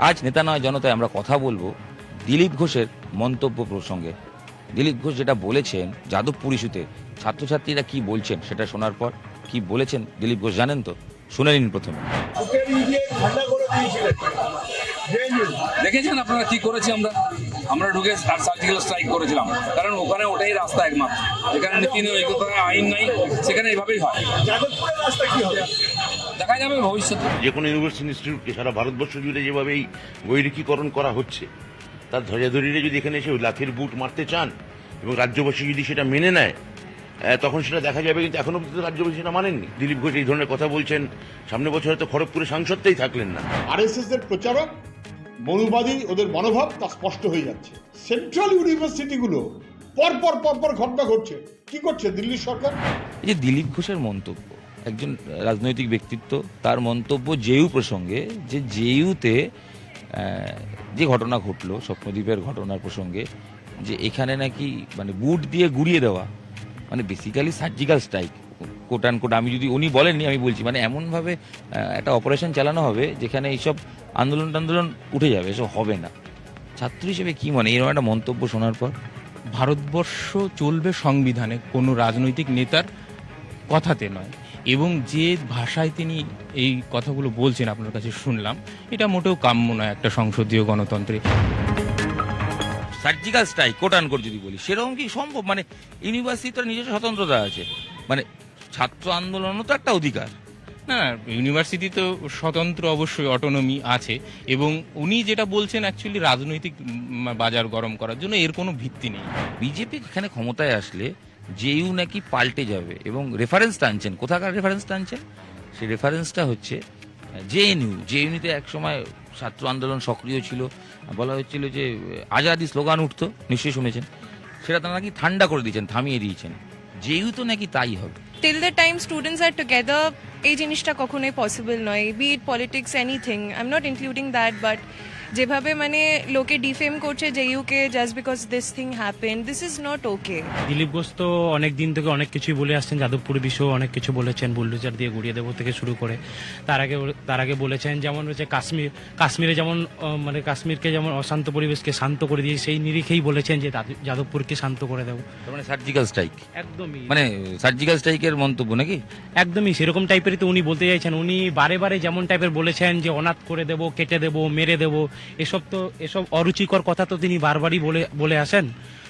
আজ নেতা নয় জনতায় আমরা কথা বলবো দিলীপ ঘোষের মন্তব্য প্রসঙ্গে। দিলীপ ঘোষ যেটা বলেছেন যাদবপুর ইস্যুতে, ছাত্রছাত্রীরা কি বলছেন সেটা শোনার পর কি বলেছেন দিলীপ ঘোষ জানেন তো? শুনে নিন প্রথমে। দেখেছেন আপনারা কি করেছি আমরা ঢুকে সার্জিক্যাল স্ট্রাইক করেছিলাম, কারণ ওখানে ওটাই রাস্তা একমাত্র, যেখানে নীতি নৈতিকতা আইন নাই, সেখানে এইভাবেই হয়। দেখা যাবে ভবিষ্যতে। যে কোনো ইউনিভার্সিটি ইনস্টিটিউটকে সারা ভারতবর্ষ জুড়ে যেভাবে এই গৈরিকীকরণ করা হচ্ছে, তার ধ্বজাধরীরা যদি এখানে এসে লাঠির বুট মারতে চান এবং রাজ্যবাসী যদি সেটা মেনে নেয়, তখন সেটা দেখা যাবে। কিন্তু এখনো পর্যন্ত রাজ্যবাসী সেটা মানেননি। দিলীপ ঘোষ এই ধরনের কথা বলছেন, সামনে বছর হয়তো খড়গপুরে সাংসদটাই থাকলেন না। আরএসএস এর প্রচারক, মনুবাদী ওদের মনোভাব তা স্পষ্ট হয়ে যাচ্ছে। সেন্ট্রাল ইউনিভার্সিটিগুলো পরপর ঘটনা ঘটছে। কি করছে দিল্লি সরকার? এই যে দিলীপ ঘোষের মন্তব্য, একজন রাজনৈতিক ব্যক্তিত্ব, তার মন্তব্য জেইউ প্রসঙ্গে, যে জেইউতে যে ঘটনা ঘটলো স্বপ্নদ্বীপের ঘটনার প্রসঙ্গে, যে এখানে নাকি মানে বুট দিয়ে গুড়িয়ে দেওয়া, মানে basically surgical strike quote and quote. আমি যদি উনি বলেননি, আমি বলছি মানে এমনভাবে একটা অপারেশন চালানো হবে যেখানে এইসব আন্দোলন উঠে যাবে, এসব হবে না। ছাত্র হিসেবে কি মনে এরকম একটা মন্তব্য শোনার পর? ভারতবর্ষ চলবে সংবিধানে, কোনো রাজনৈতিক নেতার কথাতে নয়। এবং যে ভাষায় তিনি এই কথাগুলো বলছেন আপনার কাছে শুনলাম, এটা মোটেও কাম্য নয় একটা সংসদীয় গণতন্ত্রে। Surgical strike quote and quote যদি বলি, সেরকম কি সম্ভব? মানে ইউনিভার্সিটির নিজস্ব স্বতন্ত্রতা আছে, মানে ছাত্র আন্দোলনও তো একটা অধিকার। না, ইউনিভার্সিটি তো স্বতন্ত্র, অবশ্যই অটোনমি আছে। এবং উনি যেটা বলছেন অ্যাকচুয়ালি রাজনৈতিক বাজার গরম করার জন্য, এর কোনো ভিত্তি নেই। বিজেপি এখানে ক্ষমতায় আসলে জেইউ নাকি পাল্টে যাবে এবং রেফারেন্স টানছেন। কোথাকার রেফারেন্স টানছেন? সেই রেফারেন্সটা হচ্ছে জেএনইউতে এক সময় ছাত্র আন্দোলন সক্রিয় ছিল, বলা হচ্ছিল যে আজাদি স্লোগান উঠতো, নিশ্চয়ই শুনেছেন। সেটা তারা নাকি ঠান্ডা করে দিয়েছেন, থামিয়ে দিয়েছেন। জেইউ তো নাকি তাই হবে। Till the time students are together, এই জিনিসটা কখনোই পসিবল নয়। Be it politics, anything, I am not including that, but যেভাবে মানে লোকে ডিফেম করছে জেইউকে just because this thing happened, this is not okay. Dilip Ghosh তো অনেক দিন থেকে অনেক কিছুই বলে আসছেন, যাদবপুর বিষয়ে অনেক কিছু বলেছেন, বুলডোজার দিয়ে গুড়িয়ে দেবো থেকে শুরু করে। তার আগে বলেছেন যেমন হচ্ছে কাশ্মীরে যেমন মানে কাশ্মীরকে যেমন অশান্ত পরিবেশকে শান্ত করে দিয়ে, সেই নিরিখেই বলেছেন যে যাদবপুরকে শান্ত করে দেবো। মানে সার্জিক্যাল স্ট্রাইক, একদমই মানে সার্জিক্যাল স্ট্রাইকের মন্তব্য নাকি? একদমই সেরকম টাইপেরই তো উনি বলতে চাইছেন। উনি বারে যেমন টাইপের বলেছেন যে অনাথ করে দেবো, কেটে দেবো, মেরে দেবো, এসব অরুচিকর কথা তো তিনি বারবারই বলে আসেন।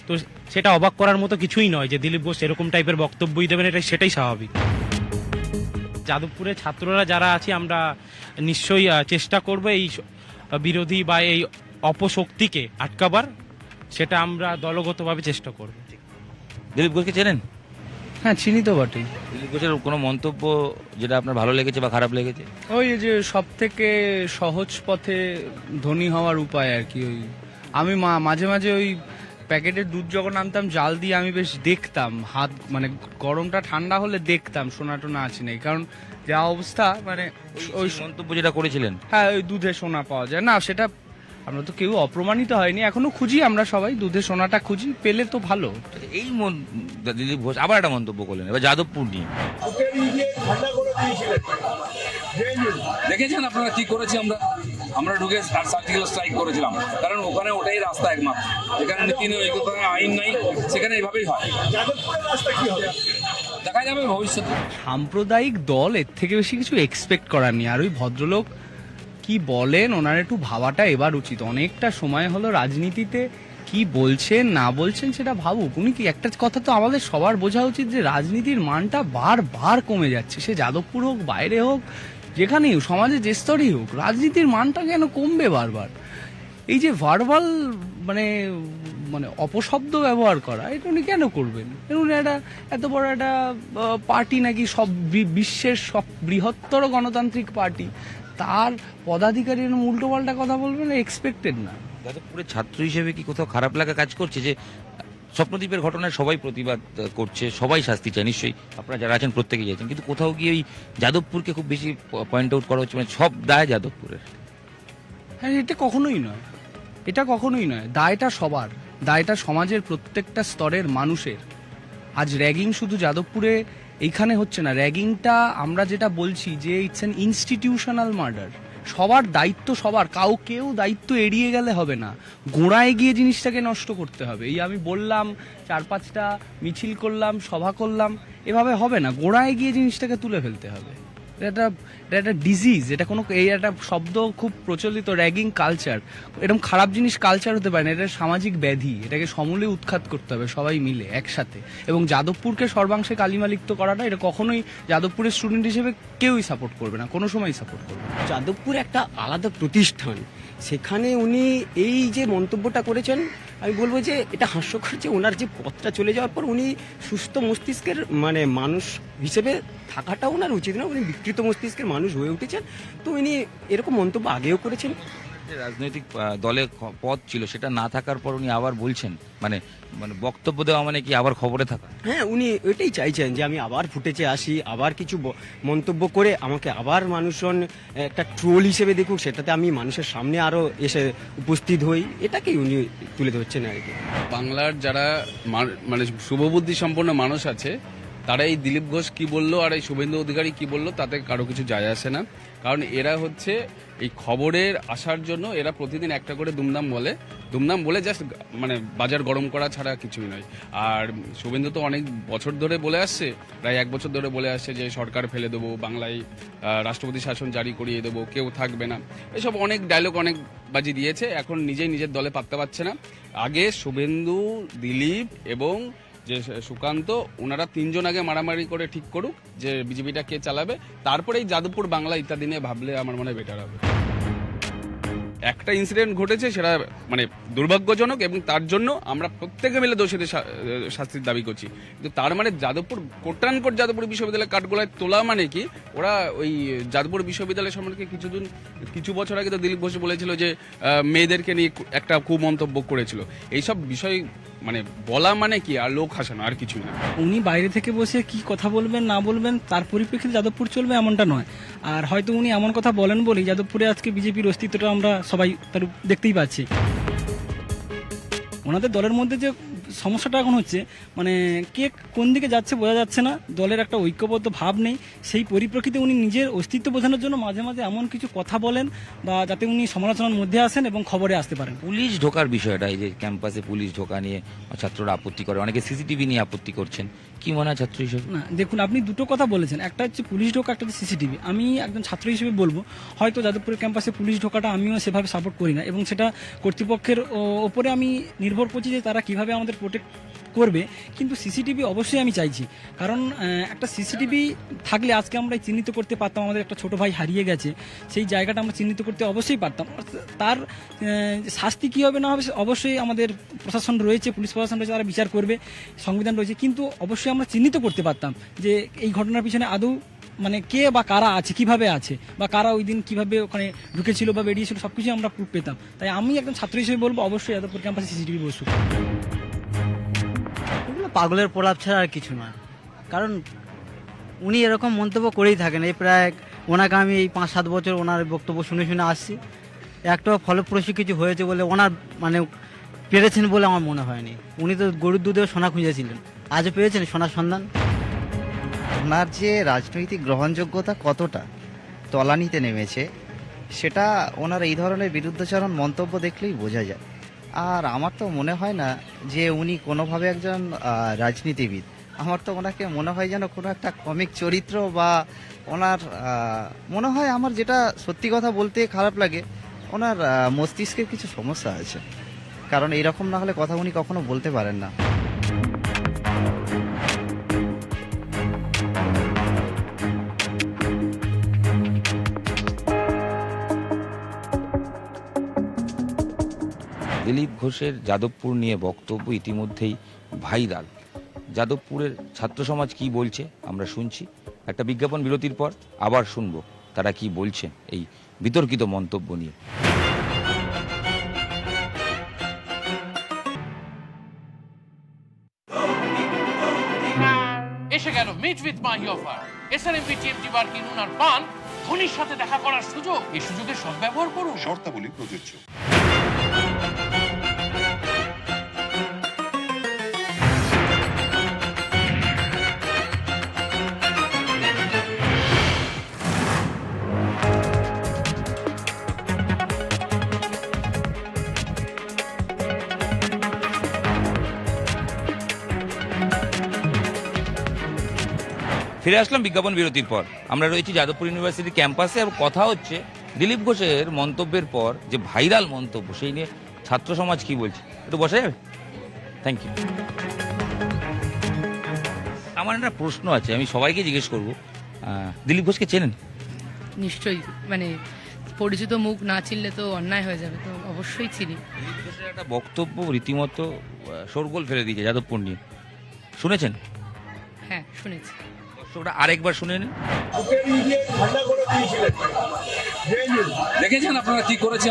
তো সেটা অবাক করার মতো কিছুই নয় যে দিলীপ ঘোষ এরকম টাইপের বক্তব্যই দেবেন, সেটাই স্বাভাবিক। যাদবপুরের ছাত্ররা যারা আছি, আমরা নিশ্চয়ই চেষ্টা করব এই বিরোধী বা এই অপশক্তিকে আটকাবার, সেটা আমরা দলগতভাবে চেষ্টা করব। দিলীপ ঘোষকে চেনেন? হ্যাঁ, চিনি তো বটেই। দিলীপ ঘোষের কোনো মন্তব্য যেটা আপনার ভালো লেগেছে বা খারাপ লেগেছে? ওই যে সব থেকে সহজ পথে ধনী হওয়ার উপায় আর কি। ওই আমি মাঝে মাঝে ওই প্যাকেটের দুধ যখন আনতাম জাল দিয়ে, আমি বেশ দেখতাম, হাত মানে গরমটা ঠান্ডা হলে দেখতাম সোনা টোনা আছে নাকি, কারণ যা অবস্থা মানে ওই মন্তব্য যেটা করেছিলেন। হ্যাঁ, ওই দুধে সোনা পাওয়া যায় না, সেটা আমরা তো কেউ অপ্রমাণিত হয়নি, এখনো খুঁজি, আমরা সবাই দুধে সোনাটা খুঁজি, পেলে তো ভালো। এই দিলীপ ঘোষ আবার একটা মন্তব্য করলেন এবার যাদবপুর নিয়ে। দেখেছেন আপনারা কি করেছি আমরা ঢুকে সার্জিক্যাল স্ট্রাইক করেছিলাম, কারণ ওখানে ওটাই রাস্তা একমাত্র, যেখানে নীতি নৈতিকতা আইন নাই, সেখানে এইভাবেই হয়। দেখা যাবে ভবিষ্যতে। সাম্প্রদায়িক দল এর থেকে বেশি কিছু এক্সপেক্ট করার নেই। আর ওই ভদ্রলোক কি বলেন, ওনার একটু ভাবাটা এবার উচিত। অনেকটা সময় হলো রাজনীতিতে, কি বলছেন না বলছেন সেটা ভাবুক। উনি কি, একটা কথা তো আমাদের সবার বোঝা উচিত যে রাজনীতির মানটা বার কমে যাচ্ছে। সে যাদবপুর হোক, বাইরে হোক, যেখানেই হোক, সমাজে যে স্তরেই হোক, রাজনীতির মানটা কেন কমবে বারবার? এই যে ভার্বাল মানে মানে অপশব্দ ব্যবহার করা, এটা উনি কেন করবেন? উনি এত বড় একটা পার্টি নাকি, সব বিশ্বের সব বৃহত্তর গণতান্ত্রিক পার্টি, তার পদাধিকারী উল্টো পাল্টা কথা বলবেন, এক্সপেক্টেড না। যাদবপুরের ছাত্র হিসেবে কি কোথাও খারাপ লাগা কাজ করছে যে স্বপ্নদ্বীপের ঘটনায় সবাই প্রতিবাদ করছে, সবাই শাস্তি চায়, নিশ্চয়ই আপনারা যারা আছেন প্রত্যেকেই চাইছেন, কিন্তু কোথাও গিয়ে ওই যাদবপুরকে খুব বেশি পয়েন্ট আউট করা হচ্ছে, মানে সব দায় যাদবপুরের? হ্যাঁ, এটা কখনোই নয়। দায়টা সবার, দায়টা সমাজের প্রত্যেকটা স্তরের মানুষের। আজ র্যাগিং শুধু যাদবপুরে এইখানে হচ্ছে না, র্যাগিংটা আমরা যেটা বলছি যে ইটস অ্যান ইনস্টিটিউশনাল মার্ডার, সবার দায়িত্ব সবার, কেউ দায়িত্ব এড়িয়ে গেলে হবে না, গোড়ায় গিয়ে জিনিসটাকে নষ্ট করতে হবে। এই আমি বললাম 4-5টা মিছিল করলাম, সভা করলাম, এভাবে হবে না, গোড়ায় গিয়ে জিনিসটাকে তুলে ফেলতে হবে। এটা একটা ডিজিজ, এটা কোনো এই একটা শব্দ খুব প্রচলিত, র্যাগিং কালচার, এরকম খারাপ জিনিস কালচার হতে পারে না, এটা সামাজিক ব্যাধি, এটাকে সমূলে উৎখাত করতে হবে সবাই মিলে একসাথে। এবং যাদবপুরকে সর্বাংশে কালিমালিপ্ত করাটা, এটা কখনোই যাদবপুরের স্টুডেন্ট হিসেবে কেউই সাপোর্ট করবে না, কোনো সময় সাপোর্ট করবে না। যাদবপুর একটা আলাদা প্রতিষ্ঠান, সেখানে উনি এই যে মন্তব্যটা করেছেন, আমি বলবো যে এটা হাস্যকর যে ওনার যে পথটা চলে যাওয়ার পর উনি সুস্থ মস্তিষ্কের মানে মানুষ হিসেবে থাকাটা ওনার উচিত না, উনি বিকৃত মস্তিষ্কের মানুষ হয়ে উঠেছেন। তো উনি এরকম মন্তব্য আগেও করেছেন। যে রাজনৈতিক দলে পদ ছিল সেটা না থাকার পর উনি আবার বলছেন, মানে মানে বক্তব্য দেওয়া মানে কি আবার খবরে থাকা? হ্যাঁ, উনি এটাই চাইছেন যে আমি আবার ফুটেজে আসি, আবার কিছু মন্তব্য করে আমাকে আবার মানুষজন একটা ট্রোল হিসেবে দেখুক, সেটাতে আমি মানুষের সামনে আরও এসে উপস্থিত হই, এটাকেই উনি তুলে ধরছেন আর কি। বাংলার যারা মানে শুভবুদ্ধি সম্পন্ন মানুষ আছে, তারা এই দিলীপ ঘোষ কি বললো আর এই শুভেন্দু অধিকারী কি বললো তাতে কারো কিছু যায় আসে না। কারণ এরা হচ্ছে এই খবরের আসার জন্য এরা প্রতিদিন একটা করে দুমদাম বলে জাস্ট মানে বাজার গরম করা ছাড়া কিছুই নয়। আর শুভেন্দু তো অনেক বছর ধরে বলে আসছে, প্রায় 1 বছর ধরে বলে আসছে যে সরকার ফেলে দেবো, বাংলায় রাষ্ট্রপতি শাসন জারি করিয়ে দেবো, কেউ থাকবে না, এসব অনেক ডায়লগ অনেক বাজি দিয়েছে। এখন নিজেই নিজের দলে পাত্তা পাচ্ছে না। আগে শুভেন্দু, দিলীপ এবং যে সুকান্ত, ওনারা 3 জন আগে মারামারি করে ঠিক করুক যে বিজেপিটা কে চালাবে, তারপরে এই যাদবপুর বাংলা ইত্যাদি নিয়ে ভাবলে আমার মনে হয় বেটার হবে। একটা ইনসিডেন্ট ঘটেছে, সেটা মানে দুর্ভাগ্যজনক এবং তার জন্য আমরা প্রত্যেকে মিলে দোষীদের শাস্তির দাবি করছি। কিন্তু তার মানে যাদবপুর কোটানকোট যাদবপুর বিশ্ববিদ্যালয় কাঠগোলায় তোলা মানে কি, ওরা ওই যাদবপুর বিশ্ববিদ্যালয় সম্পর্কে কিছু বছর আগে তো দিলীপ ঘোষ বলেছিল যে মেয়েদেরকে নিয়ে একটা কুমন্তব্য করেছিল। এইসব বিষয় মানে বলা মানে কি আর লোক হাসানো, আর কিছুই না। উনি বাইরে থেকে বসে কি কথা বলবেন না বলবেন তার পরিপ্রেক্ষিতে যাদবপুর চলবে এমনটা নয়। আর হয়তো উনি এমন কথা বলেন বলেই যাদবপুরে আজকে বিজেপির অস্তিত্বটা আমরা সবাই তার দেখতেই পাচ্ছি। ওনাদের দলের মধ্যে যে সমস্যাটা এখন হচ্ছে, মানে কে কোন দিকে যাচ্ছে বোঝা যাচ্ছে না, দলের একটা ঐক্যবদ্ধ ভাব নেই। সেই পরিপ্রেক্ষিতে উনি নিজের অস্তিত্ব বোঝানোর জন্য মাঝে মাঝে এমন কিছু কথা বলেন বা যাতে উনি সমালোচনার মধ্যে আসেন এবং খবরে আসতে পারেন। পুলিশ ঢোকার বিষয়টা, এই যে ক্যাম্পাসে পুলিশ ঢোকা নিয়ে ছাত্ররা আপত্তি করে, অনেকে সিসিটিভি নিয়ে আপত্তি করছেন, কি মনে হয় ছাত্র হিসেবে? না দেখুন, আপনি দুটো কথা বলেছেন, একটা হচ্ছে পুলিশ ঢোকা, একটা হচ্ছে সিসিটিভি। আমি একজন ছাত্র হিসেবে বলবো, হয়তো যাদবপুরের ক্যাম্পাসে পুলিশ ঢোকাটা আমিও সেভাবে সাপোর্ট করি না, এবং সেটা কর্তৃপক্ষের ওপরে আমি নির্ভর করছি যে তারা কিভাবে আমাদের প্রোটেক্ট করবে। কিন্তু সিসিটিভি অবশ্যই আমি চাইছি, কারণ একটা সিসিটিভি থাকলে আজকে আমরা চিহ্নিত করতে পারতাম, আমাদের একটা ছোট ভাই হারিয়ে গেছে, সেই জায়গাটা আমরা চিহ্নিত করতে অবশ্যই পারতাম। তার শাস্তি কী হবে না হবে অবশ্যই আমাদের প্রশাসন রয়েছে, পুলিশ প্রশাসন রয়েছে, তারা বিচার করবে, সংবিধান রয়েছে, কিন্তু অবশ্যই আমরা চিহ্নিত করতে পারতাম যে এই ঘটনার পিছনে আদৌ মানে কে বা কারা আছে, কিভাবে আছে, বা কারা ওই দিন কিভাবে ওখানে ঢুকেছিল বা বেরিয়েছিল, সবকিছু আমরা প্রুফ পেতাম। তাই আমি একজন ছাত্র হিসেবে বলবো, অবশ্যই যাদবপুর ক্যাম্পাসে সিসিটিভি বসুক। পাগলের প্রলাপ ছাড়া আর কিছু নয়, কারণ উনি এরকম মন্তব্য করেই থাকেন। এই প্রায় ওনাকে আমি এই 5-7 বছর ওনার বক্তব্য শুনে আসছি, একটাও ফলপ্রসূ কিছু হয়েছে বলে ওনার মানে পেরেছেন বলে আমার মনে হয়নি। উনি তো গরুর দুধেও সোনা খুঁজেছিলেন, আজও পেয়েছেন সোনার সন্ধান। ওনার যে রাজনৈতিক গ্রহণযোগ্যতা কতটা তলানিতে নেমেছে, সেটা ওনার এই ধরনের বিরুদ্ধাচরণ মন্তব্য দেখলেই বোঝা যায়। আর আমার তো মনে হয় না যে উনি কোনোভাবে একজন রাজনীতিবিদ। আমার তো ওনাকে মনে হয় যেন কোনো একটা কমিক চরিত্র, বা ওনার মনে হয়, আমার যেটা সত্যি কথা বলতে খারাপ লাগে, ওনার মস্তিষ্কের কিছু সমস্যা আছে, কারণ এইরকম না হলে কথা উনি কখনো বলতে পারেন না। দিলীপ ঘোষের যাদবপুর নিয়ে বক্তব্য ইতিমধ্যেই ভাইরাল। যাদবপুরের ছাত্র সমাজ কি বলছে আমরা শুনছি, একটা বিজ্ঞাপন বিরতির পর আবার শুনবো তারা কি বলছেন এই বিতর্কিত মন্তব্য নিয়ে। এসে গেল meet with Mahi offer. SRMP TMT bar কিনুন আর পান ধোনির সাথে দেখা করার সুযোগ। এই সুযোগের সদ্ব্যবহার করুন, শর্তাবলী প্রযোজ্য। ফিরে আসলাম বিজ্ঞাপন বিরতির পর। আমরা রয়েছি যাদবপুর ইউনিভার্সিটি ক্যাম্পাসে এবং কথা হচ্ছে দিলীপ ঘোষের মন্তব্যের পর যে ভাইরাল মন্তব্য, সেই নিয়ে ছাত্র সমাজ কি বলছে। একটু বসা যাবে? Thank you. আমার একটা প্রশ্ন আছে, আমি সবাইকে জিজ্ঞেস করবো, দিলীপ ঘোষকে চেনেন? নিশ্চয়ই, মানে পরিচিত মুখ না চিনলে তো অন্যায় হয়ে যাবে, তো অবশ্যই চিনি। দিলীপ ঘোষের একটা বক্তব্য রীতিমতো শোরগোল ফেলে দিয়েছে যাদবপুর নিয়ে, শুনেছেন? হ্যাঁ, শুনেছি। দর্শকরা আরেকবার শুনে নিন। দেখেছেন আপনারা কি করেছি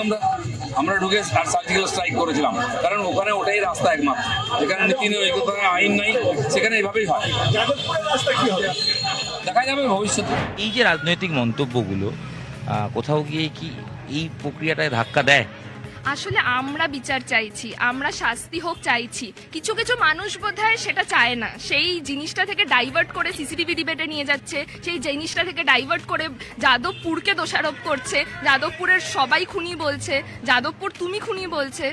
আমরা ঢুকে আর সার্জিক্যাল স্ট্রাইক করেছিলাম, কারণ ওখানে ওটাই রাস্তা একমাত্র, যেখানে নীতি নৈতিকতা আইন নাই, সেখানে এইভাবেই হয়। দেখা যাবে ভবিষ্যতে। এই যে রাজনৈতিক মন্তব্যগুলো কোথাও গিয়ে কি এই প্রক্রিয়াটায় ধাক্কা দেয়? আসলে আমরা বিচার চাইছি, আমরা শাস্তি হোক চাইছি। কিছু কিছু মানুষ বোধহয় সেটা চায় না, সেই জিনিসটা থেকে ডাইভার্ট করে সিসিটিভি ডিবেটে নিয়ে যাচ্ছে, সেই জিনিসটা থেকে ডাইভার্ট করে যাদবপুরকে দোষারোপ করছে, যাদবপুরের সবাই খুনি বলছে, যাদবপুর তুমি খুনি বলছে।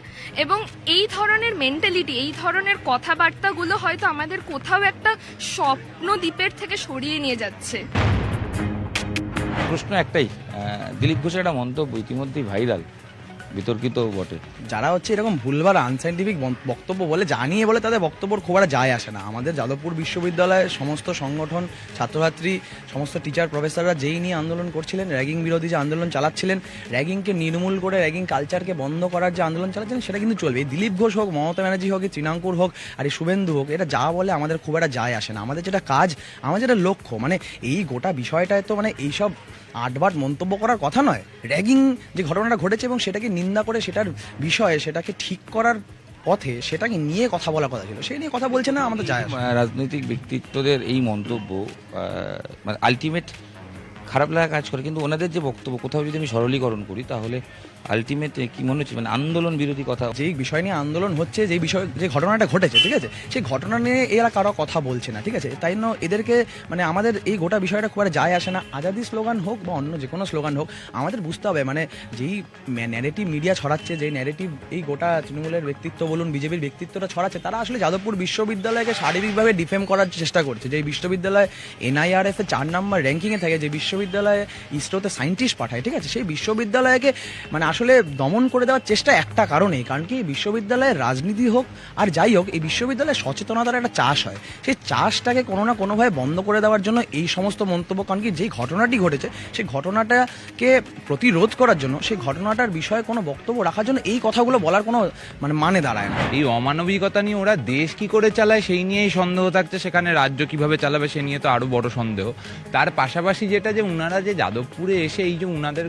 এবং এই ধরনের মেন্টালিটি, এই ধরনের কথাবার্তাগুলো হয়তো আমাদের কোথাও একটা স্বপ্ন দ্বীপের থেকে সরিয়ে নিয়ে যাচ্ছে। প্রশ্ন একটাই, দিলীপ ঘোষের একটা মন্তব্য ইতিমধ্যেই ভাইরাল, বিতর্কিত বটে। যারা হচ্ছে এরকম ভুলভাল আনসাইন্টিফিক বক্তব্য বলে, জানিয়ে বলে, তাদের বক্তব্যর খুব একটা যায় আসে না। আমাদের যাদবপুর বিশ্ববিদ্যালয়ের সমস্ত সংগঠন, ছাত্রছাত্রী, সমস্ত টিচার প্রফেসররা যেই নিয়ে আন্দোলন করছিলেন, র্যাগিং বিরোধী যে আন্দোলন চালাচ্ছিলেন, র্যাগিংকে নির্মূল করে র্যাগিং কালচারকে বন্ধ করার যে আন্দোলন চালাচ্ছিলেন, সেটা কিন্তু চলবে। এই দিলীপ ঘোষ হোক, মমতা ব্যানার্জি হোক, এই তৃণাঙ্কুর হোক, আর এই শুভেন্দু হোক, এটা যা বলে আমাদের খুব একটা যায় আসে না। আমাদের যেটা কাজ, আমাদের যেটা লক্ষ্য, মানে এই গোটা বিষয়টায় তো মানে এইসব আটবাট মন্তব্য করার কথা নয়। র্যাগিং যে ঘটনাটা ঘটেছে এবং সেটাকে নিন্দা করে সেটার বিষয়ে সেটাকে ঠিক করার পথে সেটাকে নিয়ে কথা বলার কথা ছিল, সেই নিয়ে কথা বলছে না, আমাদের যায় আসে না। রাজনৈতিক ব্যক্তিত্বদের এই মন্তব্য মানে আলটিমেট খারাপ লাগা কাজ করে, কিন্তু ওনাদের যে বক্তব্য কোথাও যদি আমি সরলীকরণ করি তাহলে আলটিমেট কি মনে হচ্ছে, মানে আন্দোলন বিরোধী কথা। যেই বিষয় নিয়ে আন্দোলন হচ্ছে, যেই বিষয়, যে ঘটনাটা ঘটেছে, ঠিক আছে, সেই ঘটনা নিয়ে এরা কারো কথা বলছে না, ঠিক আছে। তাই জন্য এদেরকে মানে আমাদের এই গোটা বিষয়টা খুব একটা যায় আসে না। আজাদি স্লোগান হোক বা অন্য যে কোনো স্লোগান হোক, আমাদের বুঝতে হবে মানে যেই ন্যারেটিভ মিডিয়া ছড়াচ্ছে, যেই ন্যারেটিভ এই গোটা তৃণমূলের ব্যক্তিত্ব বলুন, বিজেপির ব্যক্তিত্বটা ছড়াচ্ছে, তারা আসলে যাদবপুর বিশ্ববিদ্যালয়কে শারীরিকভাবে ডিফেম করার চেষ্টা করছে। যে বিশ্ববিদ্যালয় NIRF এ 4 নম্বর র্যাঙ্কিংয়ে থাকে, যে বিশ্ববিদ্যালয়ে ইসরোতে সায়েন্টিস্ট পাঠায়, ঠিক আছে, সেই বিশ্ববিদ্যালয়কে মানে আসলে দমন করে দেওয়ার চেষ্টা একটা কারণেই, কারণ কি বিশ্ববিদ্যালয়ের রাজনীতি হোক আর যাই হোক, এই বিশ্ববিদ্যালয়ে সচেতনতার একটা চাষ হয়, সেই চাষটাকে কোনো না কোনোভাবে বন্ধ করে দেওয়ার জন্য এই সমস্ত মন্তব্য। কারণ কি যেই ঘটনাটি ঘটেছে, সেই ঘটনাটাকে প্রতিরোধ করার জন্য, সেই ঘটনাটার বিষয়ে কোনো বক্তব্য রাখার জন্য এই কথাগুলো বলার কোনো মানে দাঁড়ায় না। এই অমানবিকতা নিয়ে ওরা দেশ কি করে চালায় সেই নিয়েই সন্দেহ থাকছে, সেখানে রাজ্য কিভাবে চালাবে সে নিয়ে তো আরো বড় সন্দেহ। তার পাশাপাশি যেটা, যে উনারা যে যাদবপুরে এসে এই যে উনাদের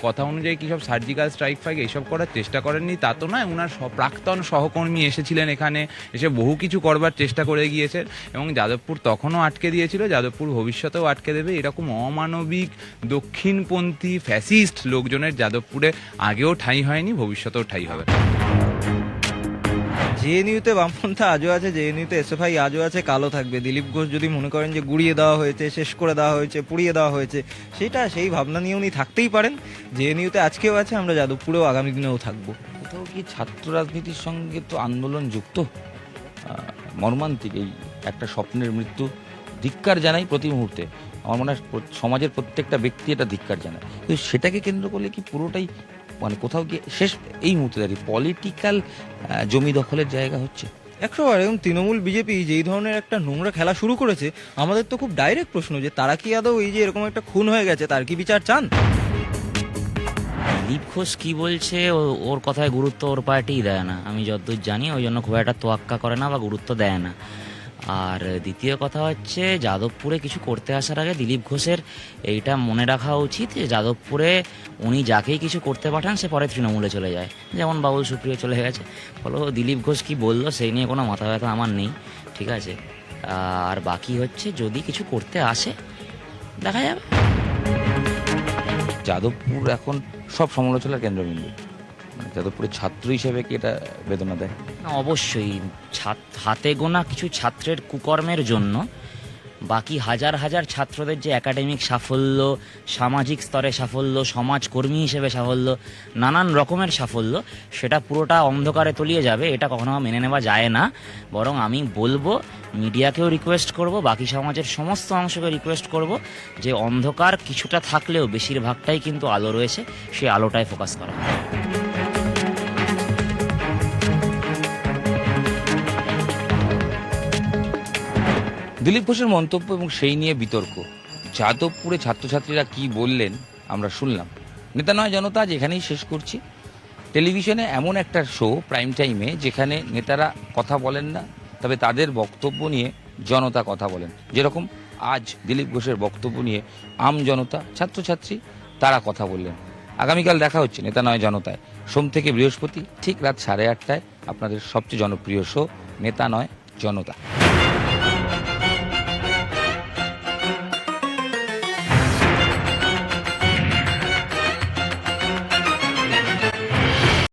কথা অনুযায়ী কি সব সার্জিক্যাল স্ট্রাইক ফাইক এইসব করার চেষ্টা করেননি তা তো নয়। উনার প্রাক্তন সহকর্মী এসেছিলেন এখানে, এসে বহু কিছু করবার চেষ্টা করে গিয়েছেন এবং যাদবপুর তখনও আটকে দিয়েছিল, যাদবপুর ভবিষ্যতেও আটকে দেবে। এরকম অমানবিক দক্ষিণপন্থী ফ্যাসিস্ট লোকজনের যাদবপুরে আগেও ঠাঁই হয়নি, ভবিষ্যতেও ঠাঁই হবে। জেএনইউতে বামপন্থা আজও আছে, জেএনইউতে এসএফআই আজও আছে, কালো থাকবে। দিলীপ ঘোষ যদি মনে করেন যে গুড়িয়ে দেওয়া হয়েছে, শেষ করে দেওয়া হয়েছে, পুড়িয়ে দেওয়া হয়েছে, সেই ভাবনা নিয়ে উনি থাকতেই পারেন। জেএনইউতে আজকেও আছে, আমরা যাদবপুরেও আগামী দিনেও থাকবো। কোথাও কি ছাত্র রাজনীতির সঙ্গে তো আন্দোলন যুক্ত? মর্মান্তিক এই একটা স্বপ্নের মৃত্যু, ধিক্কার জানাই প্রতি মুহূর্তে। আমার মনে হয় সমাজের প্রত্যেকটা ব্যক্তি এটা ধিক্কার জানায়, কিন্তু সেটাকে কেন্দ্র করলে কি পুরোটাই মানে কোথাও গিয়ে শেষ এই মুহূর্তে দাঁড়িয়ে পলিটিক্যাল জমি দখলের জায়গা হচ্ছে? 100বার। এবং তৃণমূল বিজেপি যেই ধরনের একটা নোংরা খেলা শুরু করেছে, আমাদের তো খুব ডাইরেক্ট প্রশ্ন যে তারা কি আদৌ এই যে এরকম একটা খুন হয়ে গেছে তার কি বিচার চান? দিলীপ ঘোষ কি বলছে ওর কথায় গুরুত্ব ওর পার্টিই দেয় না, আমি যতদূর জানি, ওই জন্য খুব একটা তোয়াক্কা করে না বা গুরুত্ব দেয় না। আর দ্বিতীয় কথা হচ্ছে, যাদবপুরে কিছু করতে আসার আগে দিলীপ ঘোষের এইটা মনে রাখা উচিত যে যাদবপুরে উনি যাকেই কিছু করতে পাঠান সে পরে তৃণমূলে চলে যায়, যেমন বাবুল সুপ্রিয় চলে গেছে। ফলে দিলীপ ঘোষ কি বললো সেই নিয়ে কোনো মাথা ব্যথা আমার নেই, ঠিক আছে। আর বাকি হচ্ছে যদি কিছু করতে আসে দেখা যাবে। যাদবপুর এখন সব সমালোচনার কেন্দ্রবিন্দু, মানে যাদবপুরের ছাত্র হিসেবে কি এটা বেদনা দেয়? না, অবশ্যই হাতে গোনা কিছু ছাত্রের কুকর্মের জন্য বাকি হাজার হাজার ছাত্রদের যে একাডেমিক সাফল্য, সামাজিক স্তরে সাফল্য, সমাজকর্মী হিসেবে সাফল্য, নানান রকমের সাফল্য, সেটা পুরোটা অন্ধকারে তলিয়ে যাবে, এটা কখনো মেনে নেওয়া যায় না। বরং আমি বলবো, মিডিয়াকেও রিকোয়েস্ট করব, বাকি সমাজের সমস্ত অংশকে রিকোয়েস্ট করব যে অন্ধকার কিছুটা থাকলেও বেশিরভাগটাই কিন্তু আলো রয়েছে, সেই আলোটায় ফোকাস করা। দিলীপ ঘোষের মন্তব্য এবং সেই নিয়ে বিতর্ক, যাদবপুরে ছাত্রছাত্রীরা কি বললেন আমরা শুনলাম। নেতা নয় জনতা আজ এখানেই শেষ করছি। টেলিভিশনে এমন একটা শো প্রাইম টাইমে যেখানে নেতারা কথা বলেন না, তবে তাদের বক্তব্য নিয়ে জনতা কথা বলেন। যেরকম আজ দিলীপ ঘোষের বক্তব্য নিয়ে আম জনতা, ছাত্রছাত্রী তারা কথা বললেন। আগামীকাল দেখা হচ্ছে নেতা নয় জনতায়, সোম থেকে বৃহস্পতি ঠিক রাত 8:30টায় আপনাদের সবচেয়ে জনপ্রিয় শো নেতা নয় জনতা।